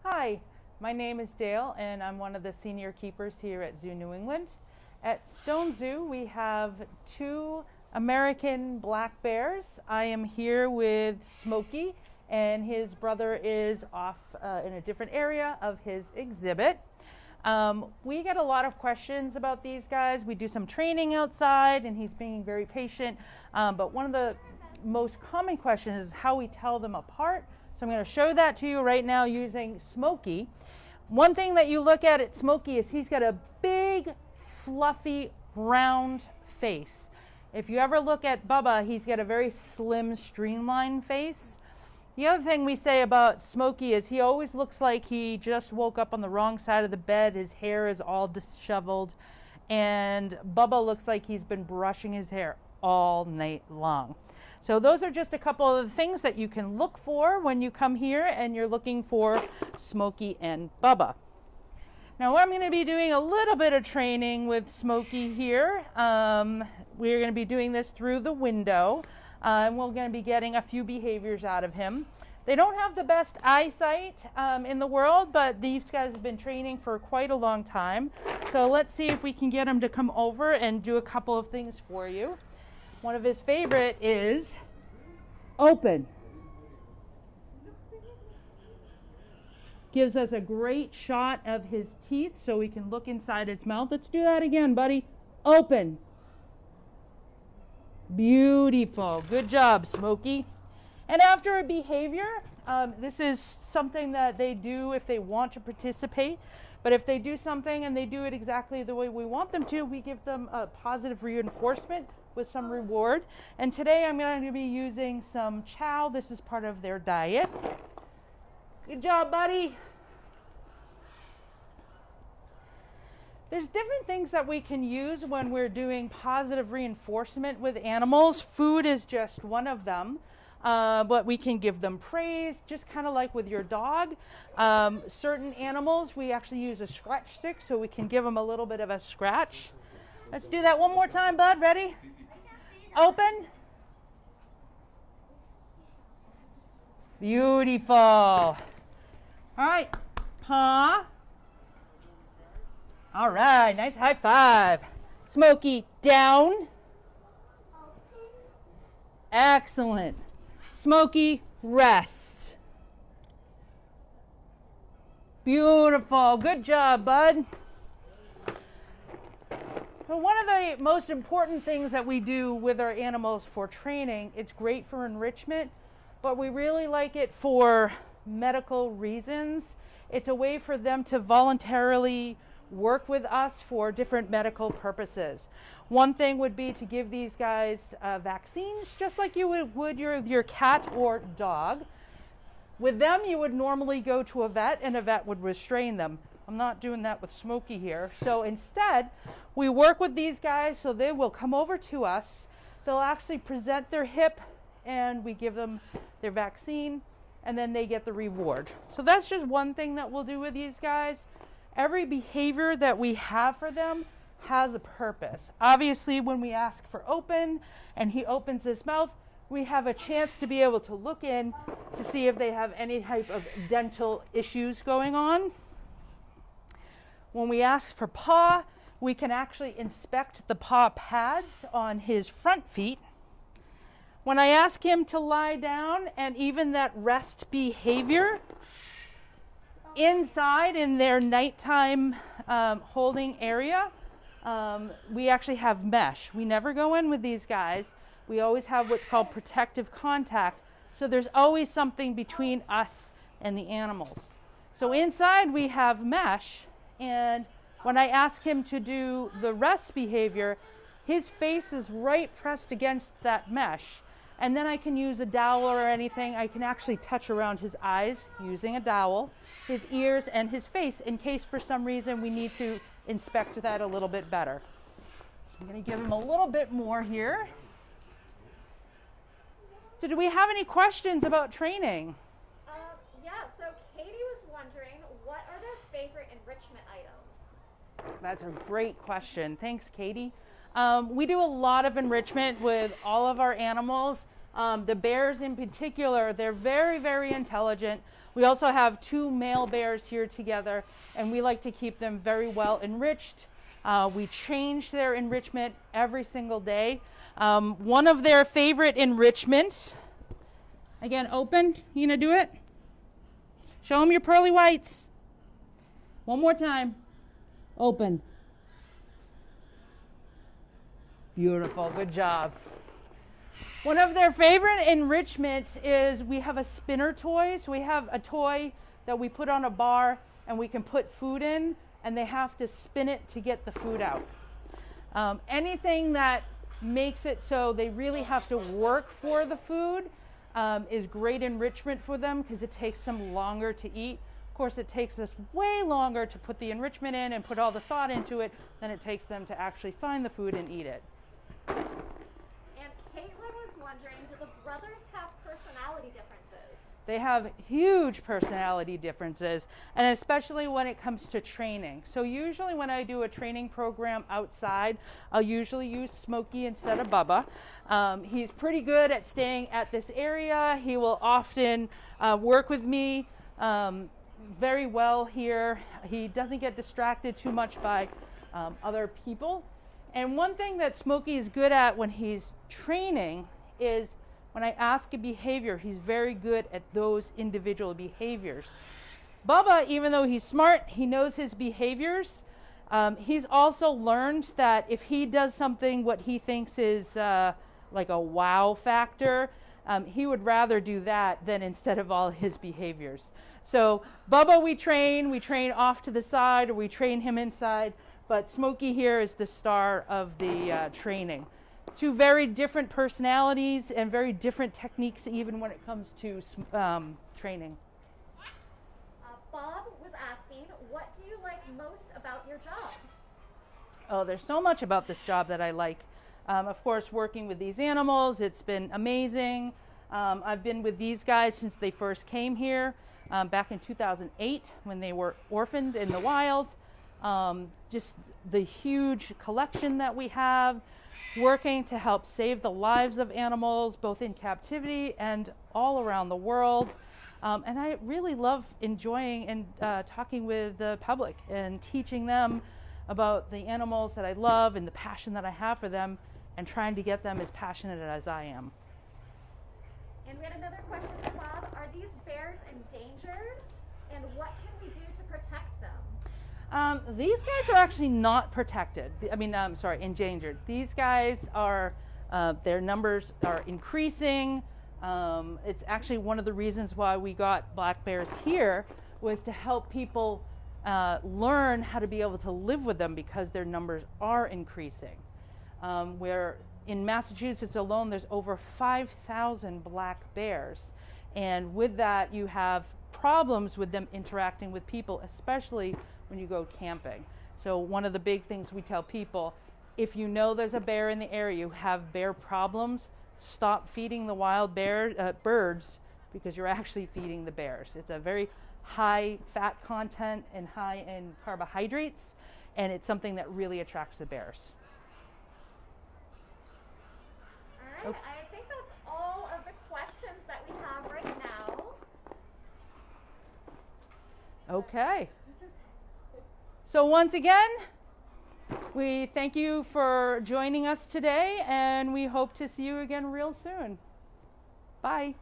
Hi, my name is Dale and I'm one of the senior keepers here at Zoo New England. At Stone Zoo we have two American black bears. I am here with Smokey and his brother is off in a different area of his exhibit. We get a lot of questions about these guys. We do some training outside and he's being very patient, but one of the most common questions is how we tell them apart. So I'm going to show that to you right now using Smokey. One thing that you look at Smokey is he's got a big, fluffy, round face. If you ever look at Bubba, he's got a very slim, streamlined face. The other thing we say about Smokey is he always looks like he just woke up on the wrong side of the bed. His hair is all disheveled. And Bubba looks like he's been brushing his hair all night long. So those are just a couple of the things that you can look for when you come here and you're looking for Smokey and Bubba. Now I'm going to be doing a little bit of training with Smokey here. We're going to be doing this through the window. And we're going to be getting a few behaviors out of him. They don't have the best eyesight in the world, but these guys have been training for quite a long time. So let's see if we can get him to come over and do a couple of things for you. One of his favorite is open. Gives us a great shot of his teeth so we can look inside his mouth. Let's do that again, buddy. Open. Beautiful. Good job, Smokey. And after a behavior, this is something that they do if they want to participate. But if they do something and they do it exactly the way we want them to, we give them a positive reinforcement with some reward. And today I'm going to be using some chow. This is part of their diet. Good job, buddy. There's different things that we can use when we're doing positive reinforcement with animals. Food is just one of them. But we can give them praise, just kind of like with your dog. Certain animals, we actually use a scratch stick so we can give them a little bit of a scratch. Let's do that one more time, bud. Ready? Open. Beautiful. All right. Paw. All right. Nice high five. Smokey, down. Excellent. Smokey, rest. Beautiful. Good job, bud. Well, one of the most important things that we do with our animals for training, it's great for enrichment, but we really like it for medical reasons. It's a way for them to voluntarily work with us for different medical purposes. One thing would be to give these guys vaccines, just like you would your cat or dog. With them, you would normally go to a vet and a vet would restrain them. I'm not doing that with Smokey here. So instead, we work with these guys so they will come over to us. They'll actually present their hip and we give them their vaccine and then they get the reward. So that's just one thing that we'll do with these guys. Every behavior that we have for them has a purpose. Obviously, when we ask for open and he opens his mouth, we have a chance to be able to look in to see if they have any type of dental issues going on. When we ask for paw, we can actually inspect the paw pads on his front feet. When I ask him to lie down and even that rest behavior, inside in their nighttime holding area, we actually have mesh. We never go in with these guys. We always have what's called protective contact. So there's always something between us and the animals. So inside we have mesh. And when I ask him to do the rest behavior, his face is right pressed against that mesh. And then I can use a dowel or anything. I can actually touch around his eyes using a dowel, his ears, and his face in case for some reason we need to inspect that a little bit better. I'm going to give him a little bit more here. So do we have any questions about training? Yeah, so Katie was wondering, what are their favorite enrichment items? That's a great question. Thanks, Katie. We do a lot of enrichment with all of our animals. The bears in particular, they're very, very intelligent. We also have 2 male bears here together, and we like to keep them very well enriched. We change their enrichment every single day. One of their favorite enrichments, again, open. You gonna do it? Show them your pearly whites. One more time. Open. Beautiful, good job. One of their favorite enrichments is we have a spinner toy. So we have a toy that we put on a bar and we can put food in, and they have to spin it to get the food out. Anything that makes it so they really have to work for the food is great enrichment for them because it takes them longer to eat. Of course, it takes us way longer to put the enrichment in and put all the thought into it than it takes them to actually find the food and eat it. And Caitlin was wondering, do the brothers have personality differences? They have huge personality differences, and especially when it comes to training. So usually when I do a training program outside, I'll usually use Smokey instead of Bubba. He's pretty good at staying at this area. He will often work with me very well here. He doesn't get distracted too much by other people. And one thing that Smokey is good at when he's training is when I ask a behavior, he's very good at those individual behaviors. Bubba, even though he's smart, he knows his behaviors. He's also learned that if he does something what he thinks is like a wow factor, he would rather do that than instead of all his behaviors. So Bubba we train off to the side, or we train him inside, but Smokey here is the star of the training. 2 very different personalities and very different techniques even when it comes to training. Bob was asking, what do you like most about your job? Oh, there's so much about this job that I like. Of course, working with these animals, it's been amazing. I've been with these guys since they first came here back in 2008 when they were orphaned in the wild. Just the huge collection that we have, working to help save the lives of animals, both in captivity and all around the world. And I really love enjoying and talking with the public and teaching them about the animals that I love and the passion that I have for them, and trying to get them as passionate as I am. And we had another question from Bob. Are these bears endangered? And what can we do to protect them? These guys are actually not protected. Endangered. These guys are, their numbers are increasing. It's actually one of the reasons why we got black bears here, was to help people learn how to be able to live with them, because their numbers are increasing. Where in Massachusetts alone, there's over 5,000 black bears. And with that, you have problems with them interacting with people, especially when you go camping. So one of the big things we tell people, if you know there's a bear in the area, you have bear problems, stop feeding the wild birds, because you're actually feeding the bears. It's a very high fat content and high in carbohydrates, and it's something that really attracts the bears. All right, I think that's all of the questions that we have right now. Okay. So once again, we thank you for joining us today, and we hope to see you again real soon. Bye.